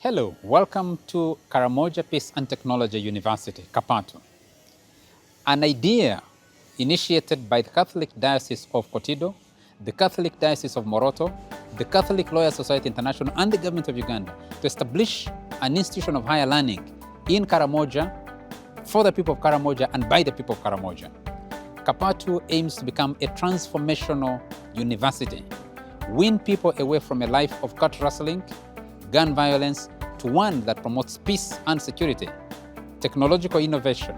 Hello, welcome to Karamoja Peace and Technology University, KAPATU. An idea initiated by the Catholic Diocese of Kotido, the Catholic Diocese of Moroto, the Catholic Lawyer Society International, and the Government of Uganda to establish an institution of higher learning in Karamoja, for the people of Karamoja and by the people of Karamoja. KAPATU aims to become a transformational university, win people away from a life of cut rustling, gun violence, to one that promotes peace and security, technological innovation,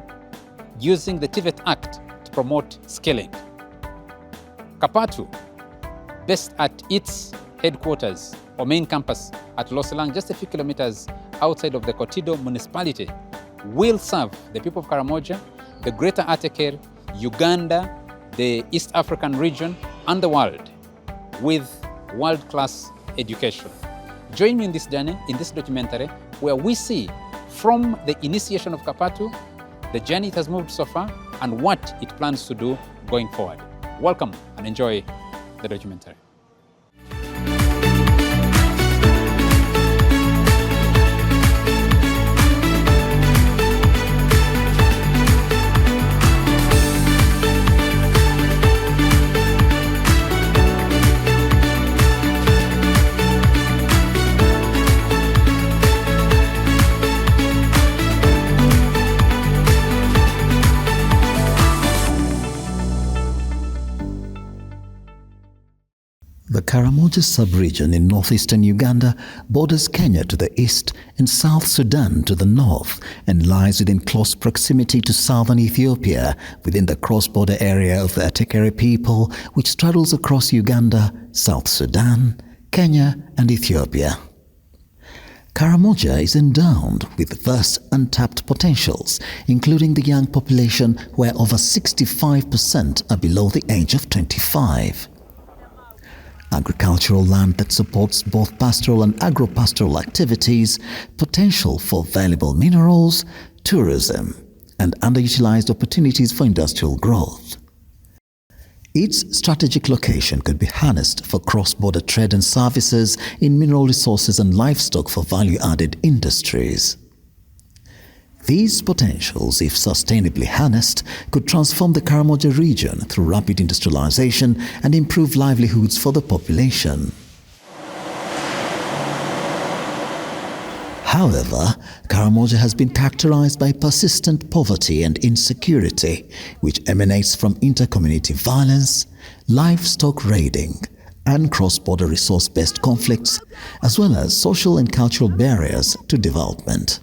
using the TVET Act to promote skilling. KAPATU, based at its headquarters or main campus at Losilang, just a few kilometers outside of the Kotido Municipality, will serve the people of Karamoja, the Greater Ateker, Uganda, the East African region, and the world with world-class education. Join me in this journey, in this documentary, where we see from the initiation of KAPATU, the journey it has moved so far, and what it plans to do going forward. Welcome and enjoy the documentary. The Karamoja subregion in northeastern Uganda borders Kenya to the east and South Sudan to the north and lies within close proximity to southern Ethiopia within the cross-border area of the Atekere people, which straddles across Uganda, South Sudan, Kenya and Ethiopia. Karamoja is endowed with vast untapped potentials, including the young population where over 65% are below the age of 25. Agricultural land that supports both pastoral and agro-pastoral activities, potential for valuable minerals, tourism, and underutilized opportunities for industrial growth. Its strategic location could be harnessed for cross-border trade and services in mineral resources and livestock for value-added industries. These potentials, if sustainably harnessed, could transform the Karamoja region through rapid industrialization and improve livelihoods for the population. However, Karamoja has been characterized by persistent poverty and insecurity, which emanates from inter-community violence, livestock raiding, and cross-border resource-based conflicts, as well as social and cultural barriers to development.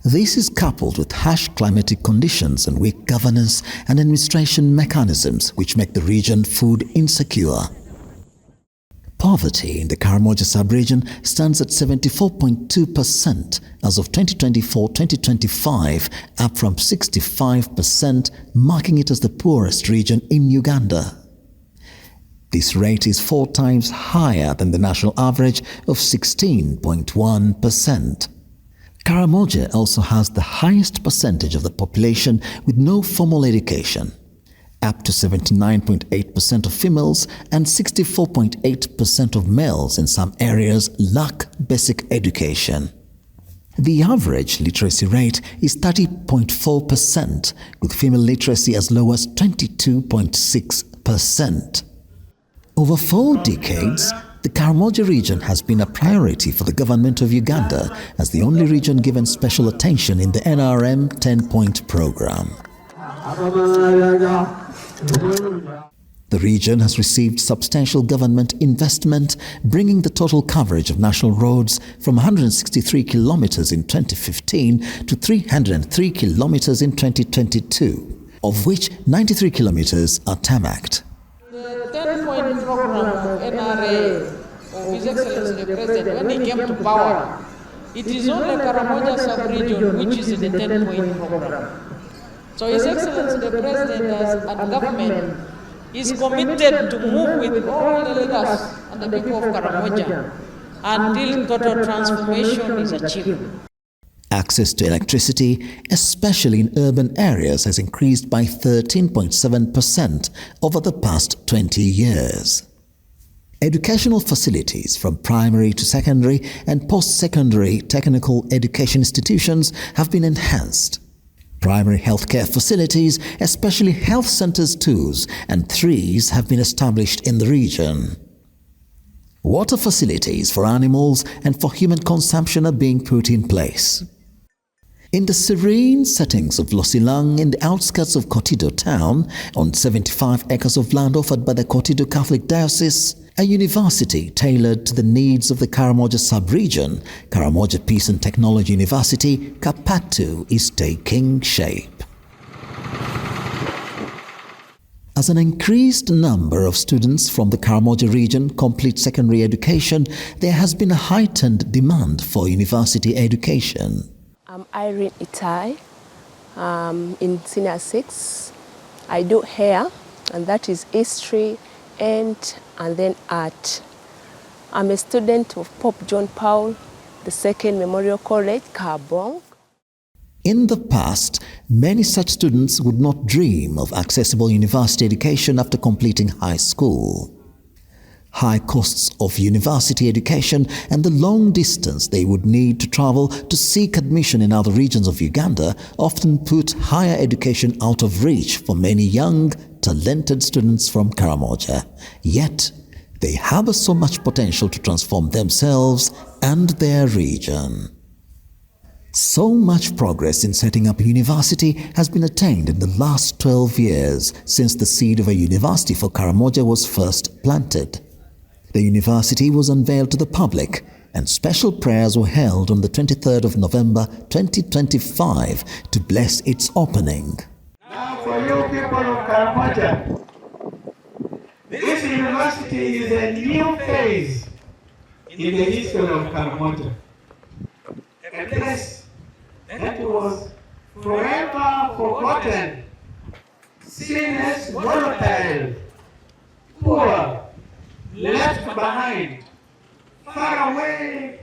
This is coupled with harsh climatic conditions and weak governance and administration mechanisms which make the region food insecure. Poverty in the Karamoja sub-region stands at 74.2% as of 2024-2025, up from 65%, marking it as the poorest region in Uganda. This rate is 4 times higher than the national average of 16.1%. Karamoja also has the highest percentage of the population with no formal education. Up to 79.8% of females and 64.8% of males in some areas lack basic education. The average literacy rate is 30.4%, with female literacy as low as 22.6%. Over 4 decades, the Karamoja region has been a priority for the Government of Uganda as the only region given special attention in the NRM 10-point program. The region has received substantial government investment, bringing the total coverage of national roads from 163 kilometers in 2015 to 303 kilometers in 2022, of which 93 kilometers are tarmacked. The 10-point program of NRA, of His Excellency the President, when he came to power, it is only Karamoja sub-region which is in the 10-point program. So His Excellency the President and government is committed to move with all the leaders and the people of Karamoja until total transformation is achieved. Access to electricity, especially in urban areas, has increased by 13.7% over the past 20 years. Educational facilities from primary to secondary and post-secondary technical education institutions have been enhanced. Primary healthcare facilities, especially health centers 2s and 3s, have been established in the region. Water facilities for animals and for human consumption are being put in place. In the serene settings of Losilang in the outskirts of Kotido town, on 75 acres of land offered by the Kotido Catholic Diocese, a university tailored to the needs of the Karamoja subregion, Karamoja Peace and Technology University, KAPATU, is taking shape. As an increased number of students from the Karamoja region complete secondary education, there has been a heightened demand for university education. I'm Irene Itai, in Senior 6. I do hair, and that is history, and then art. I'm a student of Pope John Paul II Memorial College, Kabong. In the past, many such students would not dream of accessible university education after completing high school. High costs of university education and the long distance they would need to travel to seek admission in other regions of Uganda often put higher education out of reach for many young, talented students from Karamoja. Yet, they harbor so much potential to transform themselves and their region. So much progress in setting up a university has been attained in the last 12 years since the seed of a university for Karamoja was first planted. The university was unveiled to the public, and special prayers were held on the 23rd of November 2025 to bless its opening. Now for you people of Karamoja, this university is a new phase in the history of Karamoja. A place that was forever forgotten, seen as volatile, poor, left behind, far away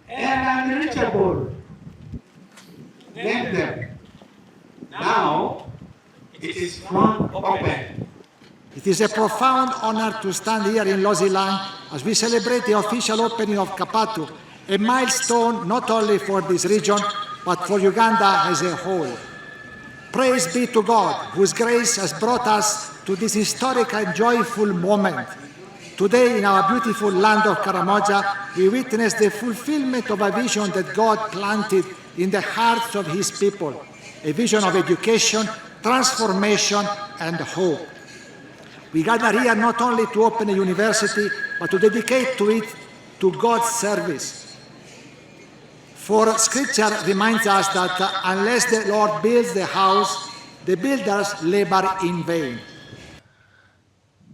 and unreachable. Then now it is flung open. It is a profound honor to stand here in Losilang as we celebrate the official opening of KAPATU, a milestone not only for this region but for Uganda as a whole. Praise be to God, whose grace has brought us to this historic and joyful moment. Today, in our beautiful land of Karamoja, we witness the fulfillment of a vision that God planted in the hearts of His people, a vision of education, transformation, and hope. We gather here not only to open a university, but to dedicate to it to God's service. For Scripture reminds us that unless the Lord builds the house, the builders labor in vain.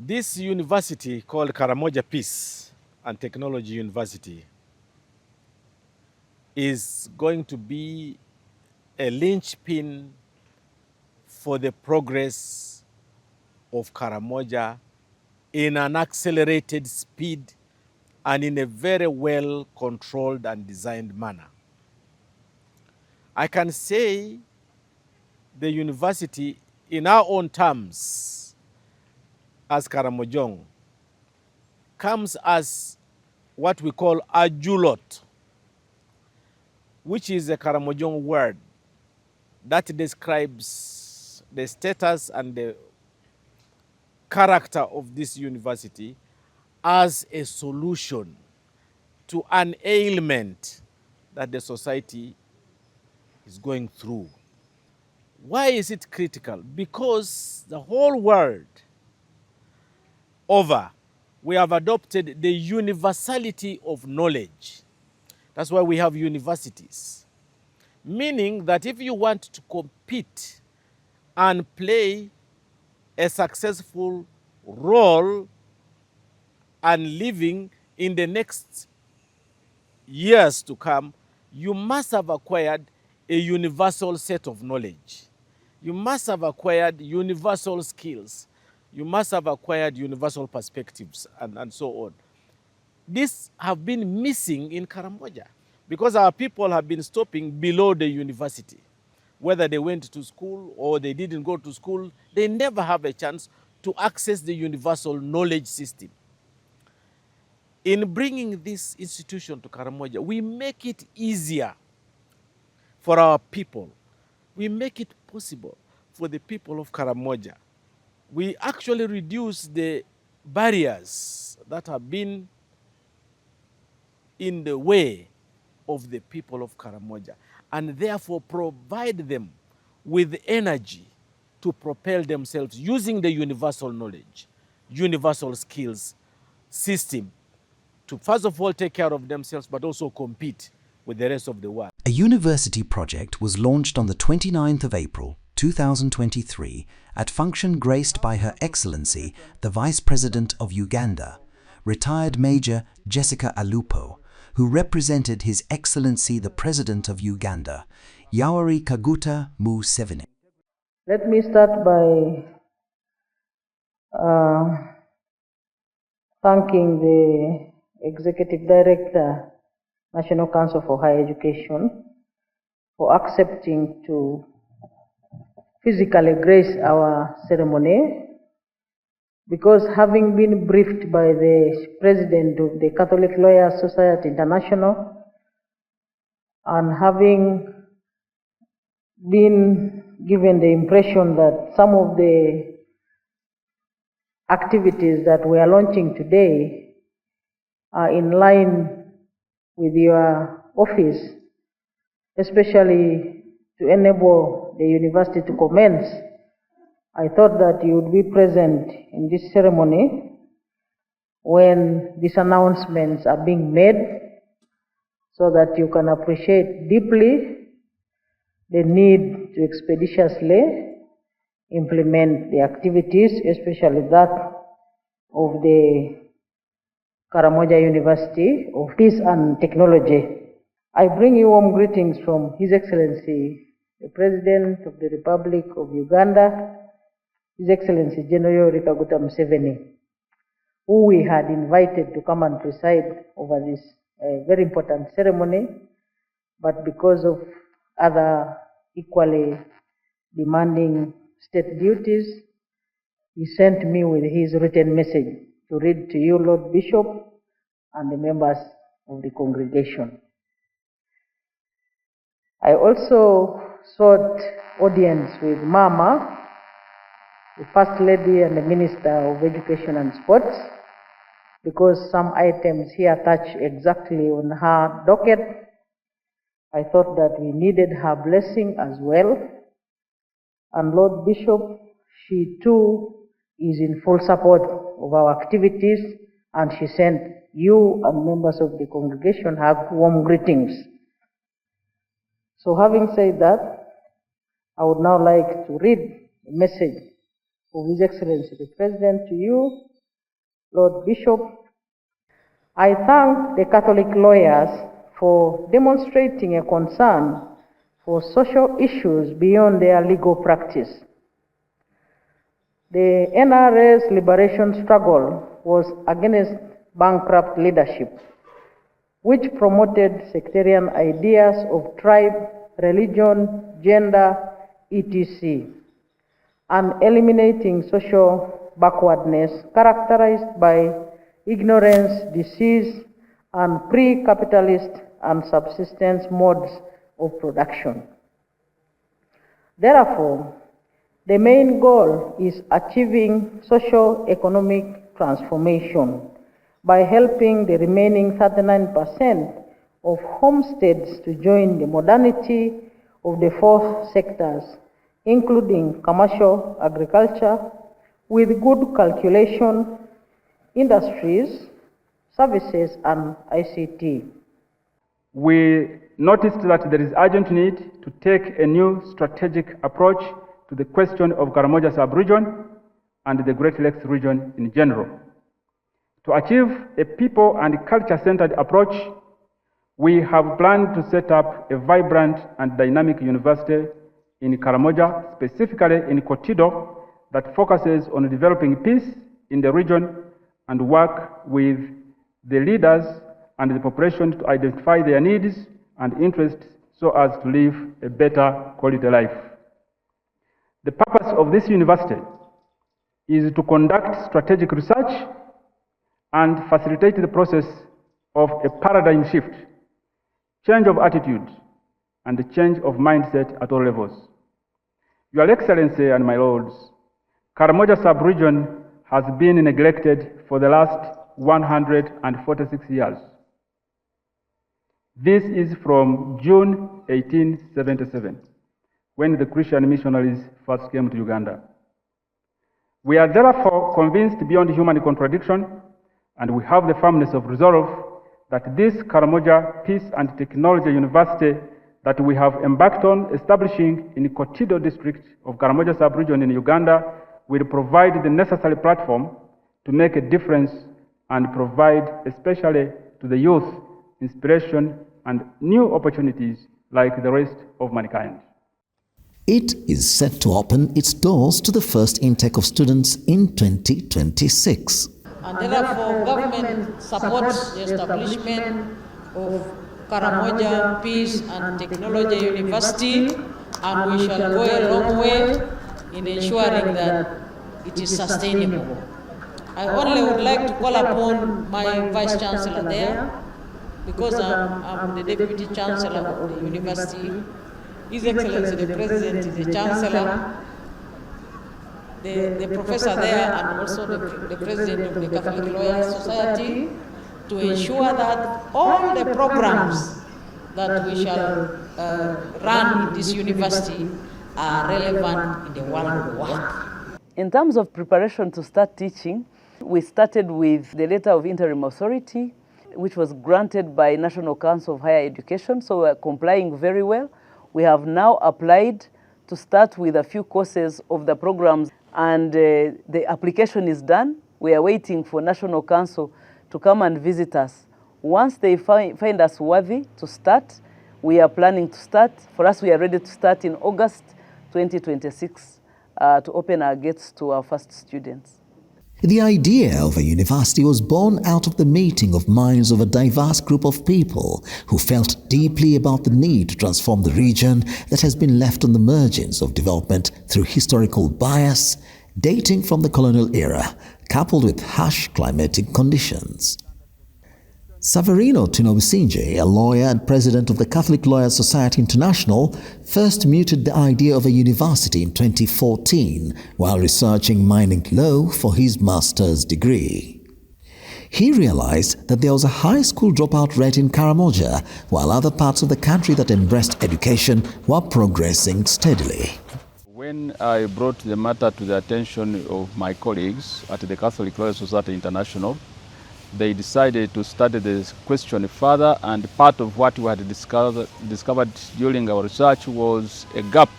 This university called Karamoja Peace and Technology University is going to be a linchpin for the progress of Karamoja in an accelerated speed and in a very well controlled and designed manner. I can say the university, in our own terms, as Karamojong, comes as what we call a julot, which is a Karamojong word that describes the status and the character of this university as a solution to an ailment that the society is going through. Why is it critical? Because the whole world over, we have adopted the universality of knowledge. That's why we have universities. Meaning that if you want to compete and play a successful role and living in the next years to come, you must have acquired a universal set of knowledge. You must have acquired universal skills. You must have acquired universal perspectives and so on. These have been missing in Karamoja because our people have been stopping below the university. Whether they went to school or they didn't go to school, they never have a chance to access the universal knowledge system. In bringing this institution to Karamoja, we make it easier for our people. We make it possible for the people of Karamoja. We actually reduce the barriers that have been in the way of the people of Karamoja, and therefore provide them with energy to propel themselves using the universal knowledge, universal skills system to first of all take care of themselves, but also compete with the rest of the world. A university project was launched on the 29th of April 2023 at function graced by Her Excellency, the Vice President of Uganda, retired Major Jessica Alupo, who represented His Excellency the President of Uganda, Yoweri Kaguta Museveni. Let me start by thanking the Executive Director, National Council for Higher Education, for accepting to physically grace our ceremony, because having been briefed by the President of the Catholic Lawyers Society International and having been given the impression that some of the activities that we are launching today are in line with your office, especially to enable the university to commence, I thought that you would be present in this ceremony when these announcements are being made, so that you can appreciate deeply the need to expeditiously implement the activities, especially that of the Karamoja University of Peace and Technology. I bring you warm greetings from His Excellency, the President of the Republic of Uganda, His Excellency General Yoweri Kaguta Museveni, who we had invited to come and preside over this very important ceremony, but because of other equally demanding state duties, he sent me with his written message to read to you, Lord Bishop, and the members of the congregation. I also sought audience with Mama, the First Lady and the Minister of Education and Sports, because some items here touch exactly on her docket. I thought that we needed her blessing as well. And Lord Bishop, she too is in full support of our activities, and she sent you and members of the congregation her warm greetings. So having said that, I would now like to read a message of His Excellency the President to you, Lord Bishop. I thank the Catholic lawyers for demonstrating a concern for social issues beyond their legal practice. The NRA's liberation struggle was against bankrupt leadership, which promoted sectarian ideas of tribe, religion, gender, etc., and eliminating social backwardness characterized by ignorance, disease, and pre-capitalist and subsistence modes of production. Therefore, the main goal is achieving socio-economic transformation by helping the remaining 39% of homesteads to join the modernity of the four sectors, including commercial agriculture, with good calculation, industries, services, and ICT. We noticed that there is urgent need to take a new strategic approach to the question of Karamoja sub-region and the Great Lakes region in general. To achieve a people and culture-centered approach, we have planned to set up a vibrant and dynamic university in Karamoja, specifically in Kotido, that focuses on developing peace in the region and work with the leaders and the population to identify their needs and interests so as to live a better quality life. The purpose of this university is to conduct strategic research and facilitate the process of a paradigm shift, change of attitude, and the change of mindset at all levels. Your Excellency and my lords, Karamoja sub-region has been neglected for the last 146 years. This is from June 1877, when the Christian missionaries first came to Uganda. We are therefore convinced beyond human contradiction, and we have the firmness of resolve that this Karamoja Peace and Technology University that we have embarked on establishing in Kotido district of Karamoja sub-region in Uganda will provide the necessary platform to make a difference and provide, especially to the youth, inspiration and new opportunities like the rest of mankind. It is set to open its doors to the first intake of students in 2026. And therefore, government supports the establishment of Karamoja Peace and Technology University, and we shall go a long way in ensuring that it is sustainable. I only would like to call upon my Vice Chancellor there, because I'm the Deputy Chancellor of the University. His Excellency the President is the Chancellor, the Professor there, and also the President of the Catholic Lawyers Society, to ensure that all the programs that we shall run in this university are relevant in the world of work. In terms of preparation to start teaching, we started with the letter of interim authority, which was granted by National Council of Higher Education, so we're complying very well. We have now applied to start with a few courses of the programs, and the application is done. We are waiting for National Council to come and visit us. Once they find us worthy to start, we are planning to start. For us, we are ready to start in August 2026 to open our gates to our first students. The idea of a university was born out of the meeting of minds of a diverse group of people who felt deeply about the need to transform the region that has been left on the margins of development through historical bias dating from the colonial era, coupled with harsh climatic conditions. Saverino Tinobusinje, a lawyer and president of the Catholic Lawyers Society International, first mooted the idea of a university in 2014 while researching mining law for his master's degree. He realized that there was a high school dropout rate in Karamoja, while other parts of the country that embraced education were progressing steadily. When I brought the matter to the attention of my colleagues at the Catholic Lawyers Society International, they decided to study this question further, and part of what we had discovered during our research was a gap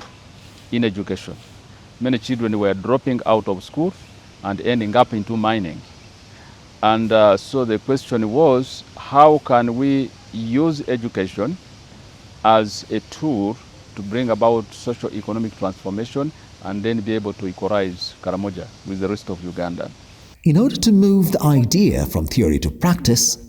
in education. Many children were dropping out of school and ending up into mining. And so the question was, how can we use education as a tool to bring about socio-economic transformation and then be able to equalize Karamoja with the rest of Uganda? In order to move the idea from theory to practice,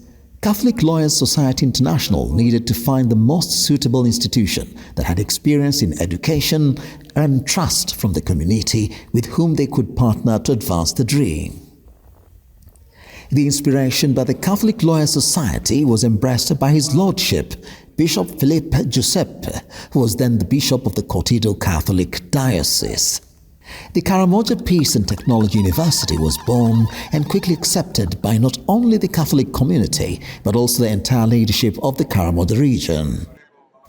Catholic Lawyers Society International needed to find the most suitable institution that had experience in education and trust from the community with whom they could partner to advance the dream. The inspiration by the Catholic Lawyers Society was embraced by His Lordship, Bishop Philippe Giuseppe, who was then the Bishop of the Kotido Catholic Diocese. The Karamoja Peace and Technology University was born and quickly accepted by not only the Catholic community, but also the entire leadership of the Karamoja region.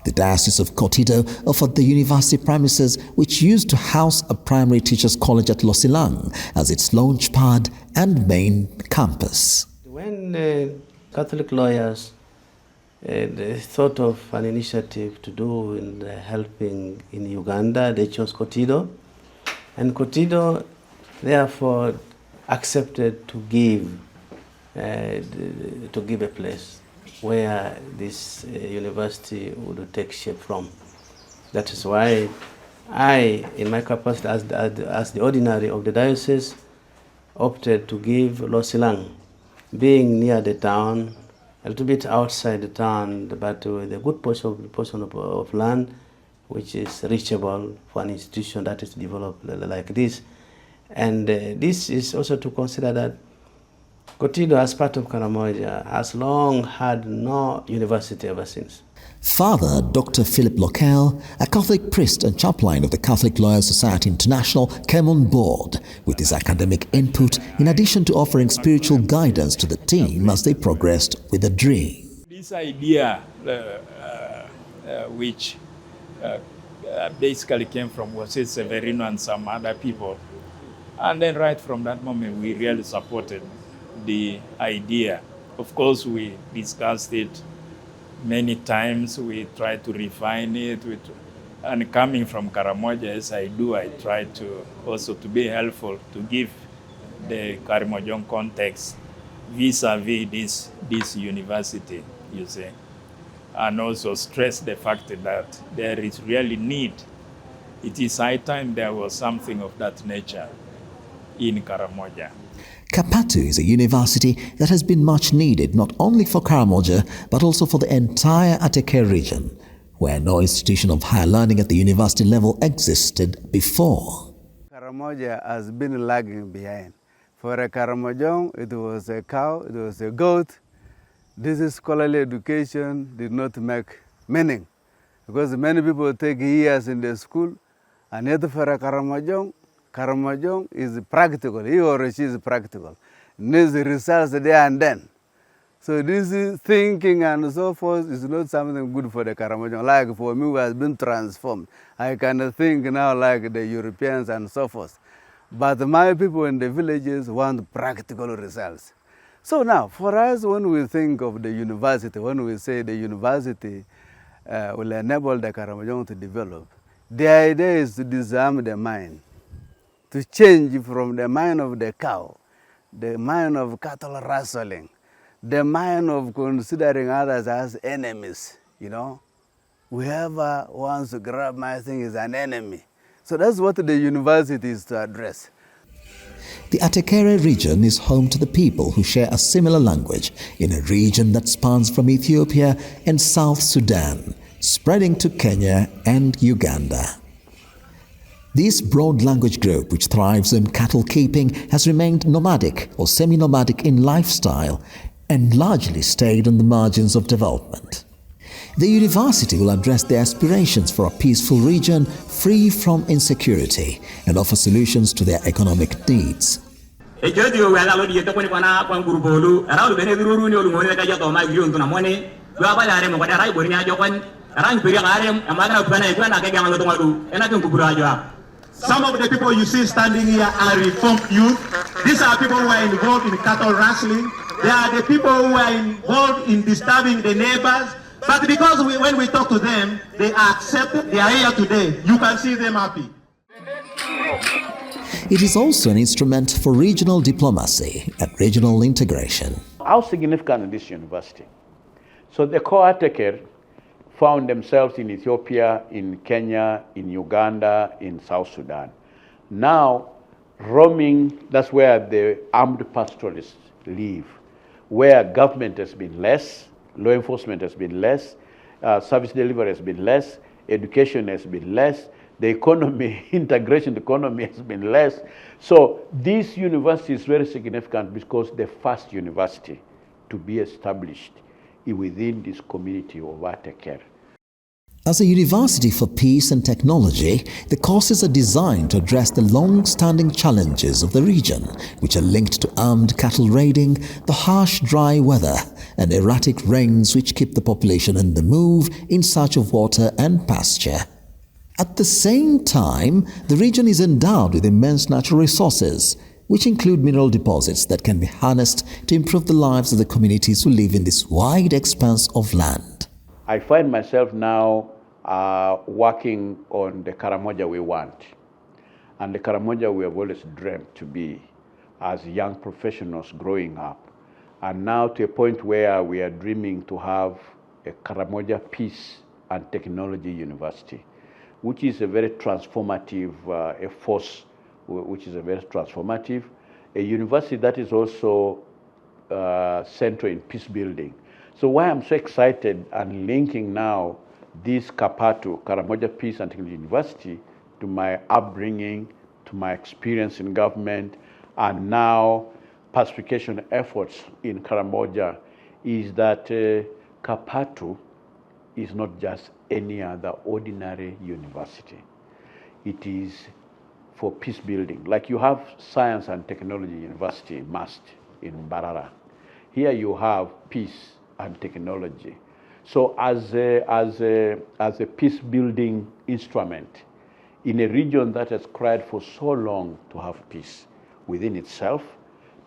The Diocese of Kotido offered the university premises, which used to house a primary teachers' college at Losilang, as its launch pad and main campus. When Catholic lawyers they thought of an initiative to do in helping in Uganda, they chose Kotido. And Kotido, therefore, accepted to give a place where this university would take shape from. That is why I, in my capacity as the ordinary of the diocese, opted to give Losilang, being near the town, a little bit outside the town, but with a good portion of land, which is reachable for an institution that is developed like this. And this is also to consider that Kotido, as part of Karamoja, has long had no university ever since. Father Dr. Philip Lokel, a Catholic priest and chaplain of the Catholic Lawyers Society International, came on board with his academic input in addition to offering spiritual guidance to the team as they progressed with the dream. This idea, which basically came from Jose Severino and some other people, and then right from that moment we really supported the idea. Of course, we discussed it many times, we tried to refine it, and coming from Karamoja as I do, I try to also to be helpful, to give the Karamojan context vis-a-vis this university, you see, and also stress the fact that there is really need. It is high time there was something of that nature in Karamoja. KAPATU is a university that has been much needed not only for Karamoja but also for the entire Ateker region, where no institution of higher learning at the university level existed before. Karamoja has been lagging behind. For a Karamojong, it was a cow, it was a goat. This scholarly education did not make meaning, because many people take years in the school, and yet for a Karamojong, Karamojong is practical, he or she is practical, needs results there and then. So this thinking and so forth is not something good for the Karamojong. Like for me, who has been transformed, I can think now like the Europeans and so forth. But my people in the villages want practical results. So now, for us, when we think of the university, when we say the university will enable the Karamojong to develop, the idea is to disarm the mind, to change from the mind of the cow, the mind of cattle rustling, the mind of considering others as enemies, you know. Whoever wants to grab my thing is an enemy. So that's what the university is to address. The Atekere region is home to the people who share a similar language in a region that spans from Ethiopia and South Sudan, spreading to Kenya and Uganda. This broad language group, which thrives in cattle keeping, has remained nomadic or semi-nomadic in lifestyle and largely stayed on the margins of development. The university will address their aspirations for a peaceful region free from insecurity and offer solutions to their economic needs. Some of the people you see standing here are reformed youth. These are people who are involved in cattle rustling. They are the people who are involved in disturbing the neighbors. But because when we talk to them, they accept it. They are here today. You can see them happy. It is also an instrument for regional diplomacy and regional integration. How significant is this university? So the Ateker found themselves in Ethiopia, in Kenya, in Uganda, in South Sudan. Now, roaming, that's where the armed pastoralists live, where government has been less, law enforcement has been less, service delivery has been less, education has been less, the economy, integration economy has been less. So this university is very significant because the first university to be established within this community of Ateker. As a university for peace and technology, the courses are designed to address the long-standing challenges of the region, which are linked to armed cattle raiding, the harsh dry weather, and erratic rains which keep the population on the move in search of water and pasture. At the same time, the region is endowed with immense natural resources, which include mineral deposits that can be harnessed to improve the lives of the communities who live in this wide expanse of land. I find myself now working on the Karamoja we want, and the Karamoja we have always dreamt to be as young professionals growing up, and now to a point where we are dreaming to have a Karamoja Peace and Technology University, which is a very transformative, a force which is a very transformative, a university that is also central in peace building. So why I'm so excited and linking now this KAPATU, Karamoja Peace and Technology University, to my upbringing, to my experience in government, and now pacification efforts in Karamoja is that KAPATU is not just any other ordinary university. It is for peace building. Like you have Science and Technology University, MUST, in Mbarara. Here you have peace and technology. So as a peace building instrument in a region that has cried for so long to have peace within itself,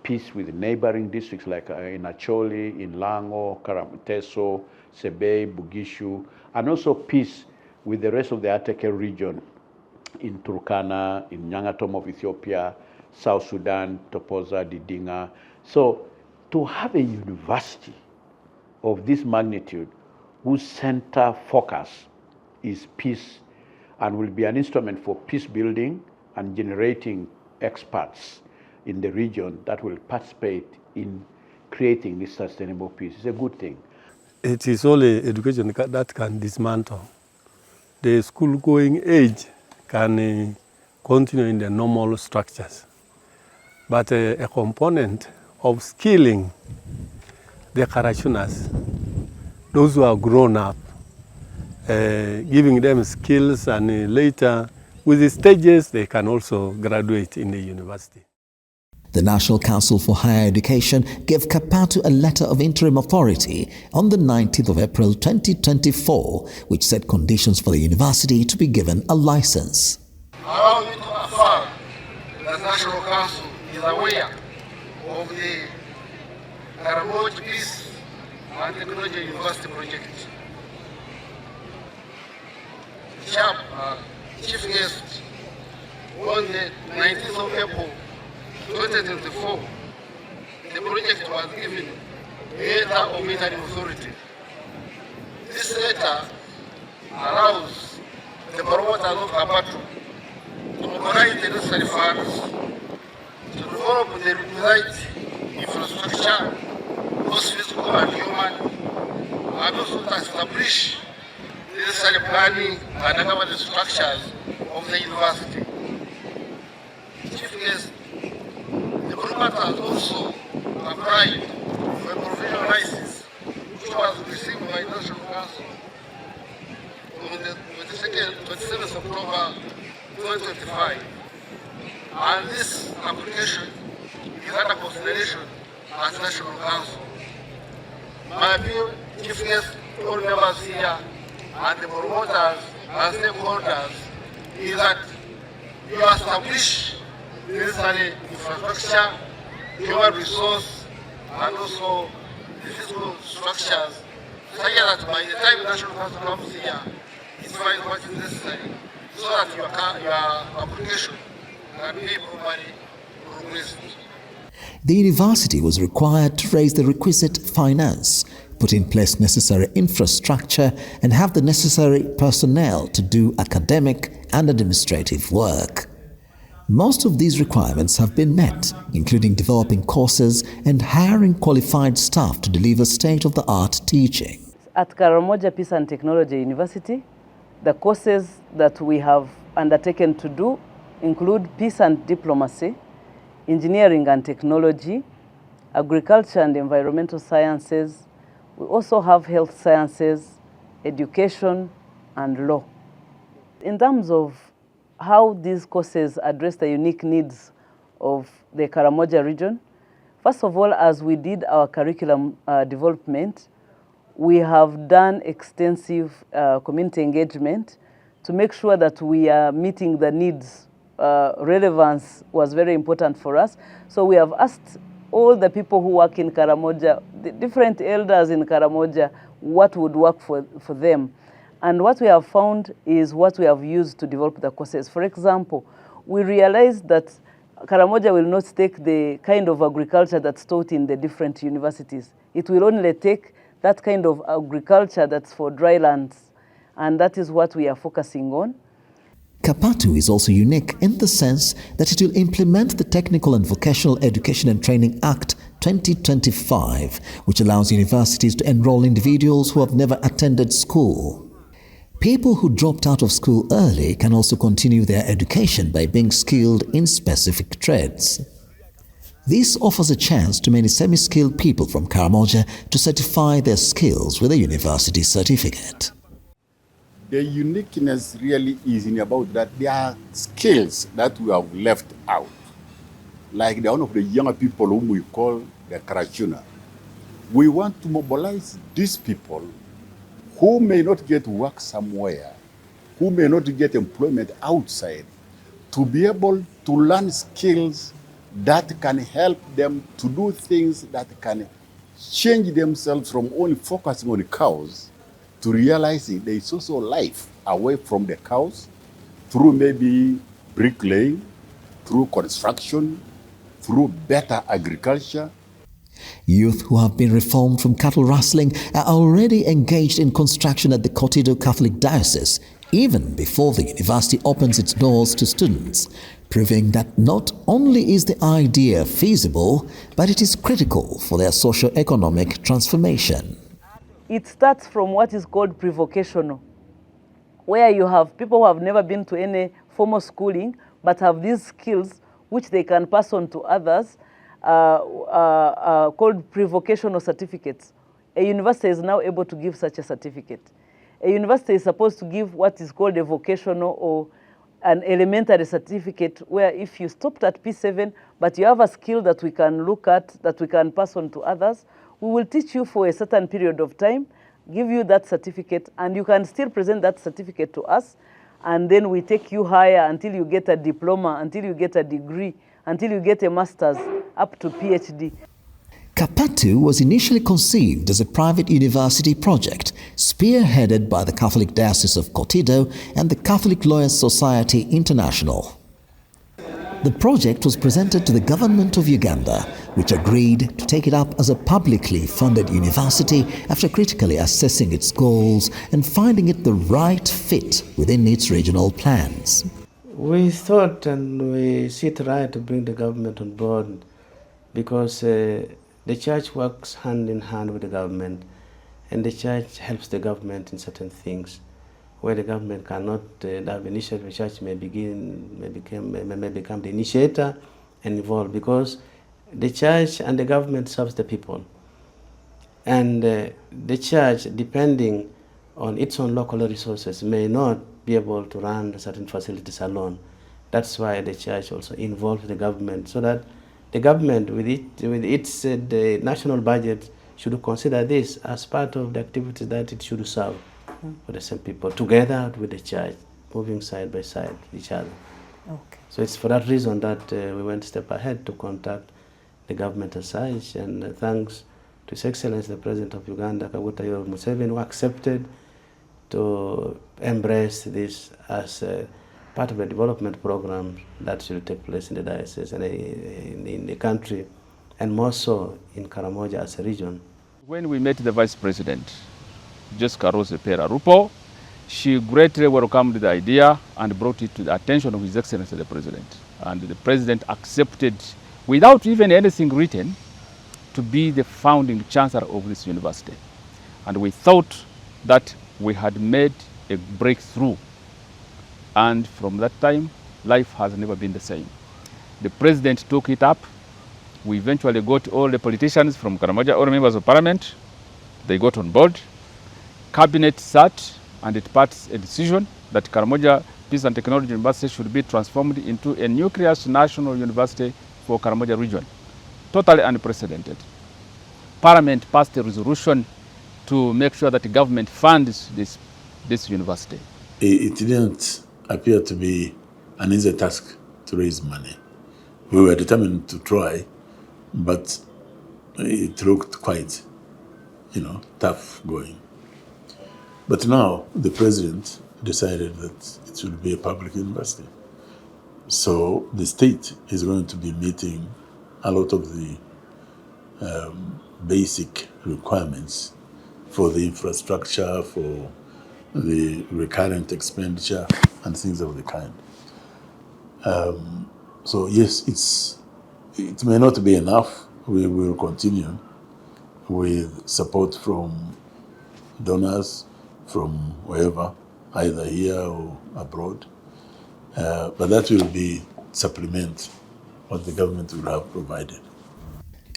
peace with neighboring districts like in Acholi, in Lango, Karamoteso, Sebei, Bugishu, and also peace with the rest of the Ateke region in Turkana, in Nyangatom of Ethiopia, South Sudan, Topoza, Didinga. So to have a university of this magnitude whose center focus is peace and will be an instrument for peace building and generating experts in the region that will participate in creating this sustainable peace is a good thing. It is only education that can dismantle. The school-going age can continue in the normal structures. But a component of skilling the Karashunas, those who are grown up, giving them skills, and later, with the stages, they can also graduate in the university. The National Council for Higher Education gave KAPATU a letter of interim authority on the 19th of April 2024, which set conditions for the university to be given a license. Allow me to affirm that the National Council is aware of the Karamoja Peace and Technology University project. Chief guest, on the 19th of April 2024, the project was given a letter of interim authority. This letter allows the promoters of KAPATU to mobilize the necessary funds to develop the requisite infrastructure, both physical and human, and also to establish the necessary planning and governance structures of the university. Chief guest, the promoters also applied for a provisional license, which was received by the National Council on the 27th October 2025. And this application is under consideration at the National Council. My appeal, Chief guest, all members here, and the promoters and stakeholders, is that you establish the necessary infrastructure, human resource, and also the physical structures, such that by the time the National Council comes here, it finds what is necessary, so that your application can be properly progressed. The university was required to raise the requisite finance, put in place necessary infrastructure, and have the necessary personnel to do academic and administrative work. Most of these requirements have been met, including developing courses and hiring qualified staff to deliver state-of-the-art teaching. At Karamoja Peace and Technology University, the courses that we have undertaken to do include peace and diplomacy, engineering and technology, agriculture and environmental sciences. We also have health sciences, education, and law. In terms of how these courses address the unique needs of the Karamoja region, first of all, as we did our curriculum development, we have done extensive community engagement to make sure that we are meeting the needs. Relevance was very important for us. So we have asked all the people who work in Karamoja, the different elders in Karamoja, what would work for them. And what we have found is what we have used to develop the courses. For example, we realized that Karamoja will not take the kind of agriculture that's taught in the different universities. It will only take that kind of agriculture that's for dry lands. And that is what we are focusing on. KAPATU is also unique in the sense that it will implement the Technical and Vocational Education and Training Act 2025, which allows universities to enroll individuals who have never attended school. People who dropped out of school early can also continue their education by being skilled in specific trades. This offers a chance to many semi-skilled people from Karamoja to certify their skills with a university certificate. The uniqueness really is in about that there are skills that we have left out. Like the one of the younger people whom we call the Karachuna. We want to mobilize these people who may not get work somewhere, who may not get employment outside, to be able to learn skills that can help them to do things that can change themselves from only focusing on cows to realizing there is also life away from the cows through maybe bricklaying, through construction, through better agriculture. Youth who have been reformed from cattle rustling are already engaged in construction at the Kotido Catholic Diocese, even before the university opens its doors to students, proving that not only is the idea feasible, but it is critical for their socio-economic transformation. It starts from what is called pre-vocational, where you have people who have never been to any formal schooling, but have these skills which they can pass on to others, called pre-vocational certificates. A university is now able to give such a certificate. A university is supposed to give what is called a vocational or an elementary certificate, where if you stopped at P7, but you have a skill that we can look at, that we can pass on to others, we will teach you for a certain period of time, give you that certificate, and you can still present that certificate to us, and then we take you higher until you get a diploma, until you get a degree, until you get a master's, up to PhD. KAPATU was initially conceived as a private university project spearheaded by the Catholic Diocese of Kotido and the Catholic Lawyers Society International. The project was presented to the Government of Uganda, which agreed to take it up as a publicly funded university after critically assessing its goals and finding it the right fit within its regional plans. We thought and we see it right to bring the government on board because the church works hand in hand with the government, and the church helps the government in certain things. Where the government cannot have initiative, the church may become the initiator and involved, because the church and the government serves the people. And the church, depending on its own local resources, may not be able to run certain facilities alone. That's why the church also involves the government, so that the government, with its the national budget, should consider this as part of the activities that it should serve for the same people, together with the church, moving side by side with each other. Okay. So it's for that reason that we went a step ahead to contact the government as such, and thanks to His Excellency the President of Uganda, Kaguta Museveni, who accepted to embrace this as part of a development program that should take place in the diocese and in the country, and more so in Karamoja as a region. When we met the Vice President, Jessica Rose Pera Rupo, she greatly welcomed the idea and brought it to the attention of His Excellency the President. And the President accepted, without even anything written, to be the founding chancellor of this university. And we thought that we had made a breakthrough. And from that time, life has never been the same. The President took it up. We eventually got all the politicians from Karamoja, all members of parliament. They got on board. Cabinet sat and it passed a decision that Karamoja Peace and Technology University should be transformed into a nucleus national university for Karamoja region. Totally unprecedented. Parliament passed a resolution to make sure that the government funds this university. It didn't appear to be an easy task to raise money. We were determined to try, but it looked quite, tough going. But now the president decided that it should be a public university. So the state is going to be meeting a lot of the basic requirements for the infrastructure, for the recurrent expenditure, and things of the kind. So yes, it may not be enough. We will continue with support from donors from wherever, either here or abroad. But that will be supplement what the government will have provided.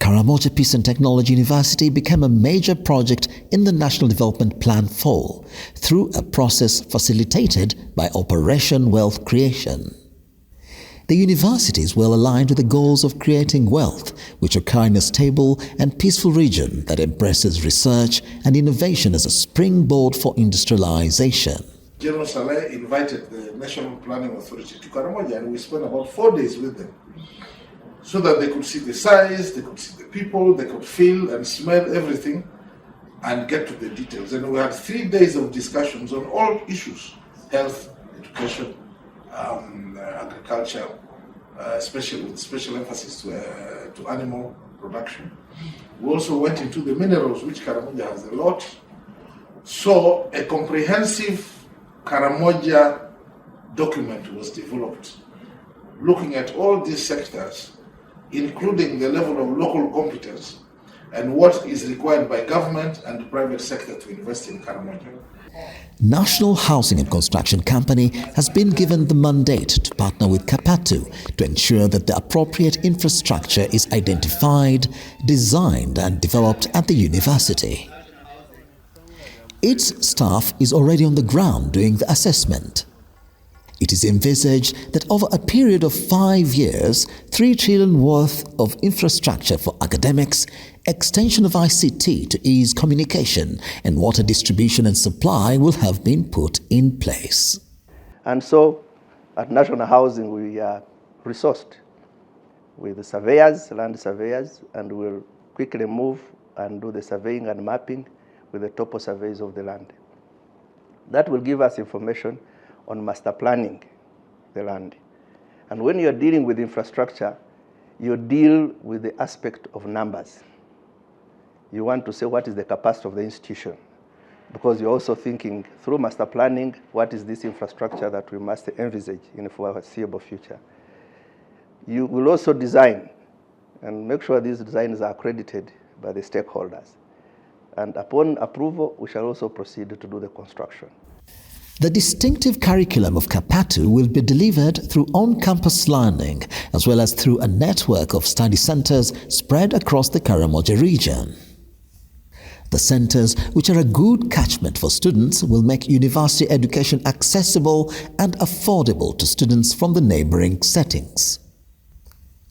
Karamoja Peace and Technology University became a major project in the National Development Plan 4 through a process facilitated by Operation Wealth Creation. The university is well aligned with the goals of creating wealth, which occur in a stable and peaceful region that embraces research and innovation as a springboard for industrialization. General Saleh invited the National Planning Authority to Karamoja, and we spent about 4 days with them so that they could see the size, they could see the people, they could feel and smell everything and get to the details. And we had 3 days of discussions on all issues: health, education, agriculture, with special emphasis to animal production. We also went into the minerals, which Karamoja has a lot. So a comprehensive Karamoja document was developed, looking at all these sectors, including the level of local competence and what is required by government and the private sector to invest in Karamoja. National Housing and Construction Company has been given the mandate to partner with KAPATU to ensure that the appropriate infrastructure is identified, designed and developed at the university. Its staff is already on the ground doing the assessment. It is envisaged that over a period of 5 years, 3 trillion worth of infrastructure for academics, extension of ICT to ease communication, and water distribution and supply will have been put in place. And so, at National Housing, we are resourced with the surveyors, land surveyors, and we'll quickly move and do the surveying and mapping with the topo surveys of the land. That will give us information on master planning the land. And when you're dealing with infrastructure, you deal with the aspect of numbers. You want to say what is the capacity of the institution, because you're also thinking through master planning, what is this infrastructure that we must envisage in the foreseeable future. You will also design and make sure these designs are accredited by the stakeholders. And upon approval, we shall also proceed to do the construction. The distinctive curriculum of KAPATU will be delivered through on-campus learning as well as through a network of study centers spread across the Karamoja region. The centers, which are a good catchment for students, will make university education accessible and affordable to students from the neighboring settings.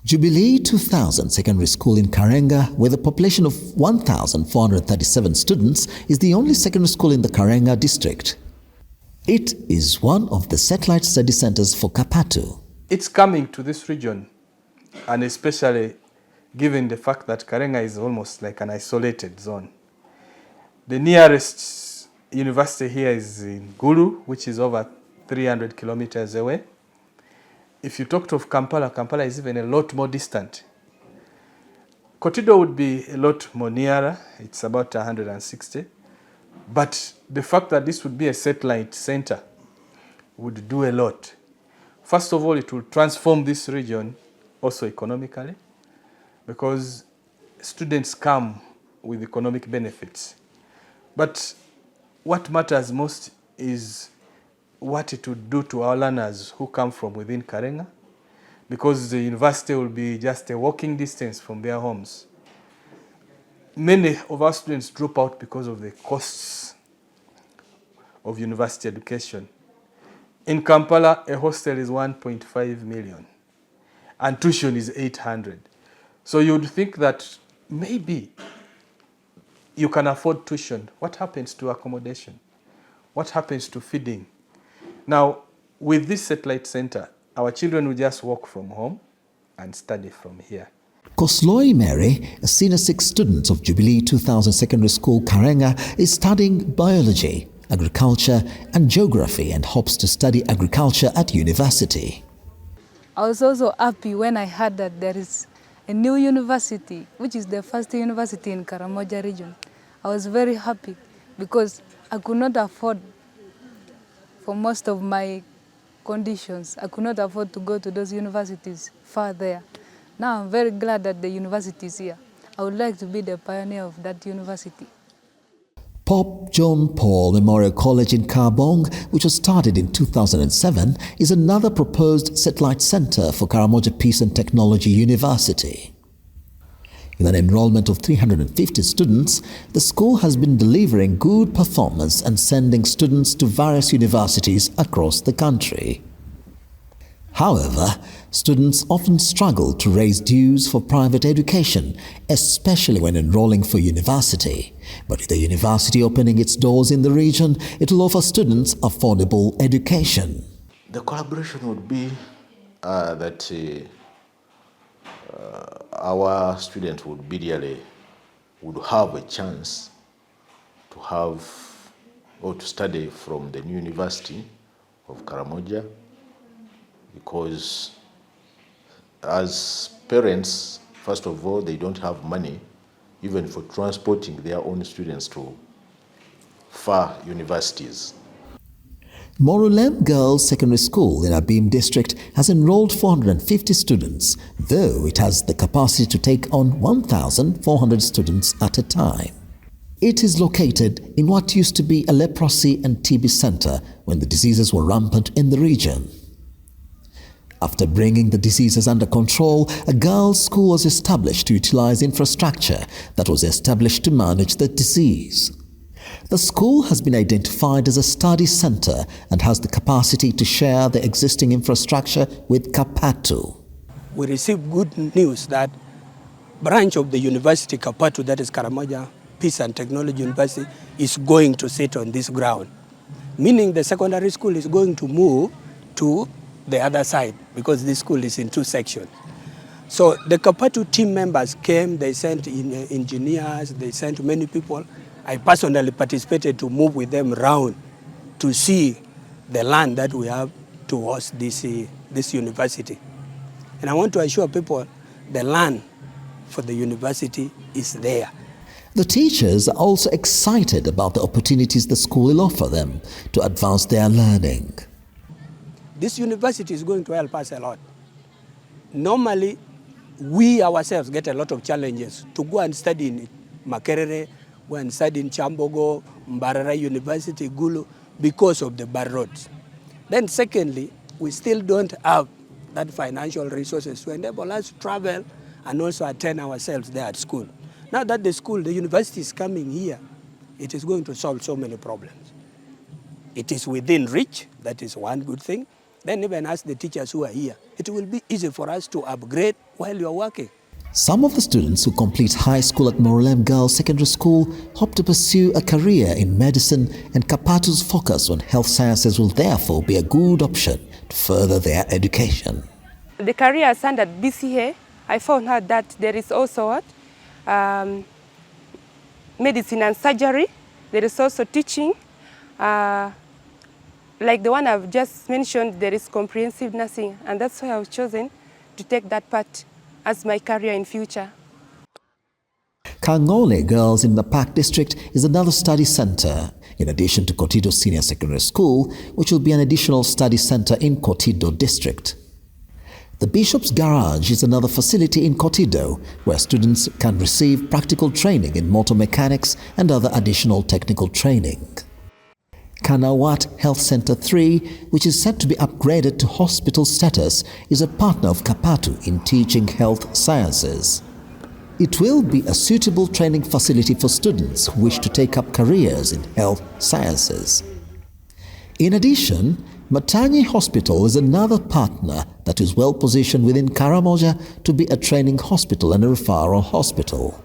Jubilee 2000 Secondary School in Karenga, with a population of 1,437 students, is the only secondary school in the Karenga district. It is one of the satellite study centers for KAPATU. It's coming to this region, and especially given the fact that Karenga is almost like an isolated zone. The nearest university here is in Gulu, which is over 300 kilometers away. If you talked of Kampala, Kampala is even a lot more distant. Kotido would be a lot more nearer. It's about 160. But the fact that this would be a satellite center would do a lot. First of all, it will transform this region also economically, because students come with economic benefits. But what matters most is what it would do to our learners who come from within Karenga, because the university will be just a walking distance from their homes. Many of our students drop out because of the costs of university education. In Kampala, a hostel is 1.5 million and tuition is 800. So you would think that maybe you can afford tuition. What happens to accommodation? What happens to feeding? Now, with this satellite center, our children will just walk from home and study from here. Kosloi Mary, a senior 6 student of Jubilee 2000 Secondary School Karenga, is studying biology, agriculture and geography and hopes to study agriculture at university. I was also happy when I heard that there is a new university, which is the first university in Karamoja region. I was very happy because I could not afford, for most of my conditions, I could not afford to go to those universities far there. Now I'm very glad that the university is here. I would like to be the pioneer of that university. Pope John Paul Memorial College in Karbong, which was started in 2007, is another proposed satellite center for Karamoja Peace and Technology University. With an enrollment of 350 students, the school has been delivering good performance and sending students to various universities across the country. However, students often struggle to raise dues for private education, especially when enrolling for university. But with the university opening its doors in the region, it will offer students affordable education. The collaboration would be that our students would have a chance to have or to study from the new University of Karamoja, because as parents, first of all, they don't have money even for transporting their own students to far universities. Losilang Girls Secondary School in Abim district has enrolled 450 students, though it has the capacity to take on 1,400 students at a time. It is located in what used to be a leprosy and TB center when the diseases were rampant in the region. After bringing the diseases under control, a girls' school was established to utilize infrastructure that was established to manage the disease. The school has been identified as a study center and has the capacity to share the existing infrastructure with KAPATU. We received good news that branch of the university KAPATU, that is Karamoja Peace and Technology University, is going to sit on this ground, meaning the secondary school is going to move to the other side because this school is in two sections. So the KAPATU team members came, they sent engineers, they sent many people. I personally participated to move with them around to see the land that we have to host this university. And I want to assure people the land for the university is there. The teachers are also excited about the opportunities the school will offer them to advance their learning. This university is going to help us a lot. Normally, we ourselves get a lot of challenges to go and study in Makerere, go and study in Chambogo, Mbarara University, Gulu, because of the bad roads. Then secondly, we still don't have that financial resources to enable us to travel and also attend ourselves there at school. Now that the university is coming here, it is going to solve so many problems. It is within reach, that is one good thing. Then even as the teachers who are here, it will be easy for us to upgrade while you are working. Some of the students who complete high school at Losilang Girls Secondary School hope to pursue a career in medicine, and KAPATU's focus on health sciences will therefore be a good option to further their education. The career I signed at BCA, I found out that there is also medicine and surgery. There is also teaching. Like the one I've just mentioned, there is comprehensive nursing, and that's why I was chosen to take that part as my career in future. Kangole Girls in the Park District is another study center, in addition to Kotido Senior Secondary School, which will be an additional study center in Kotido District. The Bishop's Garage is another facility in Kotido, where students can receive practical training in motor mechanics and other additional technical training. Kanawat Health Center 3, which is set to be upgraded to hospital status, is a partner of KAPATU in teaching health sciences. It will be a suitable training facility for students who wish to take up careers in health sciences. In addition, Matanyi Hospital is another partner that is well positioned within Karamoja to be a training hospital and a referral hospital.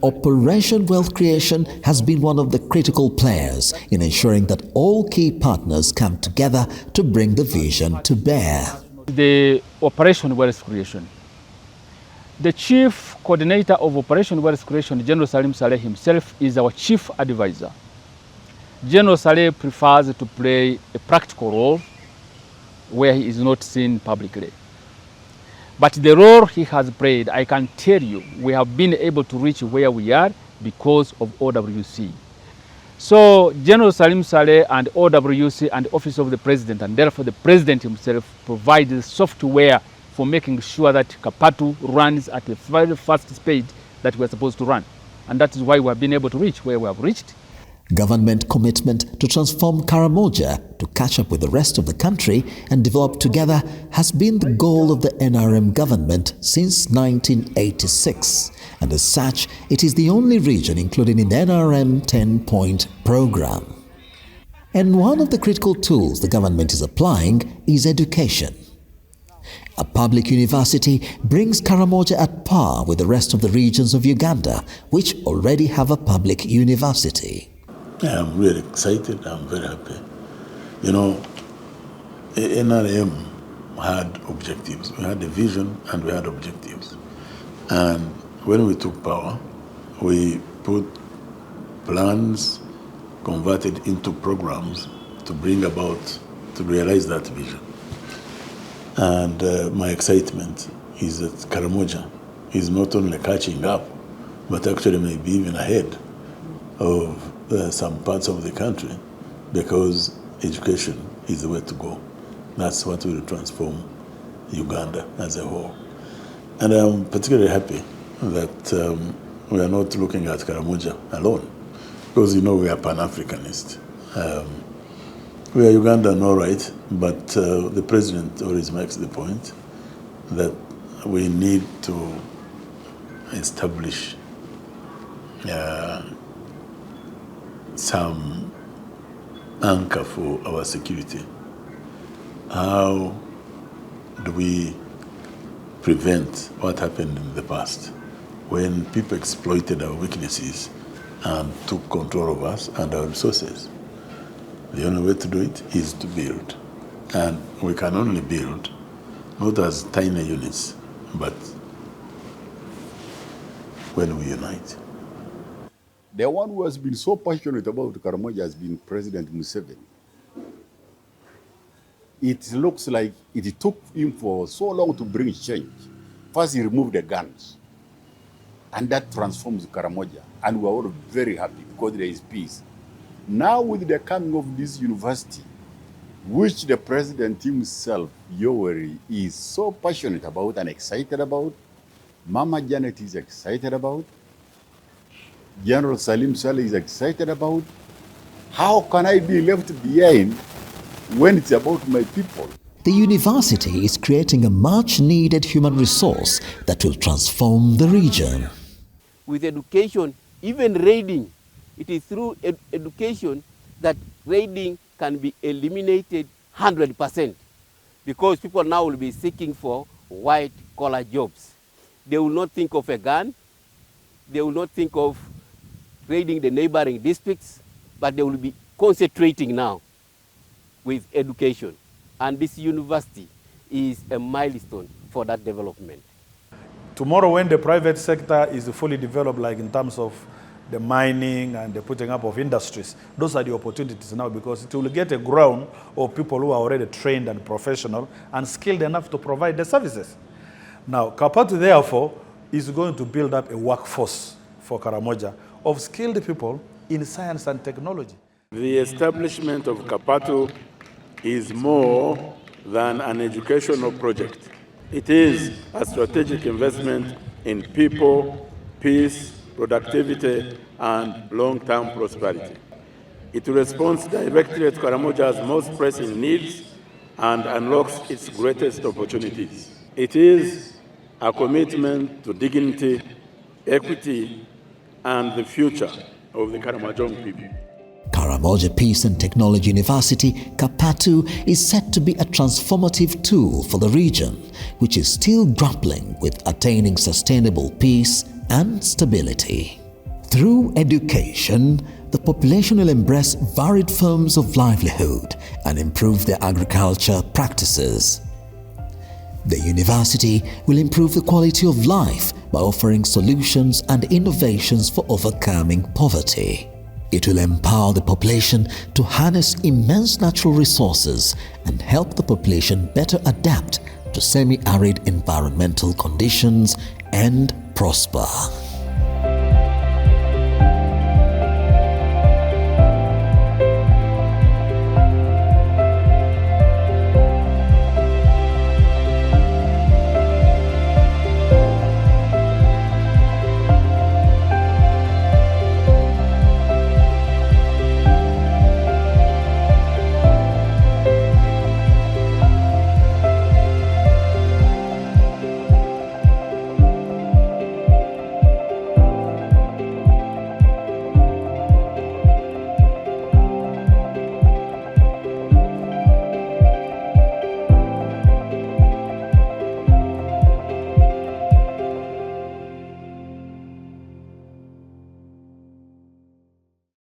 Operation Wealth Creation has been one of the critical players in ensuring that all key partners come together to bring the vision to bear. The Operation Wealth Creation. The Chief Coordinator of Operation Wealth Creation, General Salim Saleh himself, is our Chief Advisor. General Saleh prefers to play a practical role where he is not seen publicly. But the role he has played, I can tell you, we have been able to reach where we are because of OWC. So General Salim Saleh and OWC and the Office of the President, and therefore the President himself, provides the software for making sure that KAPATU runs at the very fast speed that we're supposed to run. And that is why we have been able to reach where we have reached. Government commitment to transform Karamoja to catch up with the rest of the country and develop together has been the goal of the NRM government since 1986, and as such, it is the only region included in the NRM 10-point program. And one of the critical tools the government is applying is education. A public university brings Karamoja at par with the rest of the regions of Uganda, which already have a public university. Yeah, I'm really excited. I'm very happy. You know, NRM had objectives. We had a vision and we had objectives. And when we took power, we put plans converted into programs to bring about, to realize that vision. And my excitement is that Karamoja is not only catching up, but actually maybe even ahead of some parts of the country, because education is the way to go. That's what will transform Uganda as a whole. And I'm particularly happy that we are not looking at Karamoja alone, because you know we are Pan-Africanist. We are Ugandan, all right, but the president always makes the point that we need to establish some anchor for our security. How do we prevent what happened in the past when people exploited our weaknesses and took control of us and our resources? The only way to do it is to build. And we can only build not as tiny units, but when we unite. The one who has been so passionate about Karamoja has been President Museveni. It looks like it took him for so long to bring change. First, he removed the guns, and that transforms Karamoja. And we are all very happy because there is peace. Now, with the coming of this university, which the president himself, Yoweri, is so passionate about and excited about, Mama Janet is excited about, General Salim Saleh is excited about, how can I be left behind when it's about my people? The university is creating a much-needed human resource that will transform the region. With education, even raiding, it is through education that raiding can be eliminated 100%, because people now will be seeking for white-collar jobs. They will not think of a gun, they will not think of raiding the neighboring districts, but they will be concentrating now with education. And this university is a milestone for that development. Tomorrow, when the private sector is fully developed, like in terms of the mining and the putting up of industries, those are the opportunities now, because it will get a ground of people who are already trained and professional and skilled enough to provide the services. Now, KAPATU, therefore, is going to build up a workforce for Karamoja of skilled people in science and technology. The establishment of KAPATU is more than an educational project. It is a strategic investment in people, peace, productivity, and long-term prosperity. It responds directly to Karamoja's most pressing needs and unlocks its greatest opportunities. It is a commitment to dignity, equity, and the future of the Karamojong people. Karamoja Peace and Technology University, KAPATU, is set to be a transformative tool for the region, which is still grappling with attaining sustainable peace and stability. Through education, the population will embrace varied forms of livelihood and improve their agriculture practices. The university will improve the quality of life by offering solutions and innovations for overcoming poverty. It will empower the population to harness immense natural resources and help the population better adapt to semi-arid environmental conditions and prosper.